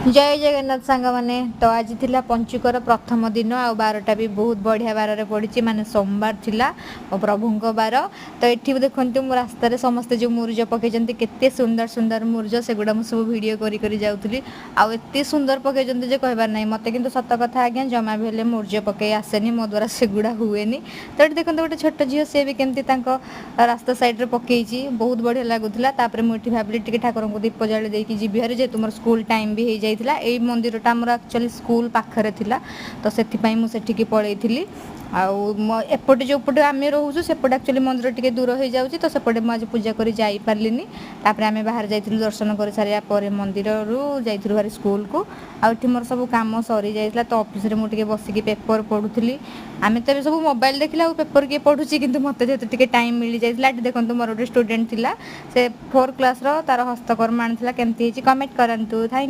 जय जगन्नाथ सांग माने तो आज थिला पंचुकर प्रथम दिन आ बारटा भी बहुत बढ़िया बार पड़ी माने सोमवार थिला और प्रभुंक बार तो ये देखते मो रास्तार समस्ते जो मुरुज पकई केते सुंदर सुंदर मुरुज से गुड़ा मुझे सब भिड करी जाऊँगी आते सुंदर पकई जे कहबार ना मत कि सत कथा आज्ञा जमा भी हेल्ले मुरुज पकई आसेनी मो द्वारा सेगुड़ा हुए तो ये देखते गोटे छोट झील सी भी केमती रास्ता साइड्रे पकई बहुत बढ़िया लगुला मुझे भाविली ठाकुर को दीप जाली देकी जी जेहतु मोर स्कूल टाइम भी हो जाइला एई मंदिरटा आमर एक्चुअली स्कूल पाखरे थिला तो सेथिपाई मु सेठिकी पळेइथिली एपटे जो पटे आम रोचु सेपटे एक्चुअली मंदिर टी दूर हो जाऊँगी तो सेपटे मुझे पूजा कर पार्लिनी आम बाहर जाइलु दर्शन कर सारे मंदिर रू जाइलु भारी स्कूल को आठ मोर सब कम सरी जाइला तो ऑफिस रे मुझे बसिक पेपर पढ़ुली आम तो सब मोबाइल देखला पेपर किए पढ़ुची कि मत जेहतु टाइम मिल जाइला देखो मोर गोटे स्टूडेंट थिला से 4 क्लास तार हस्तकर्म आनी केमती कमेंट करंतु थैंक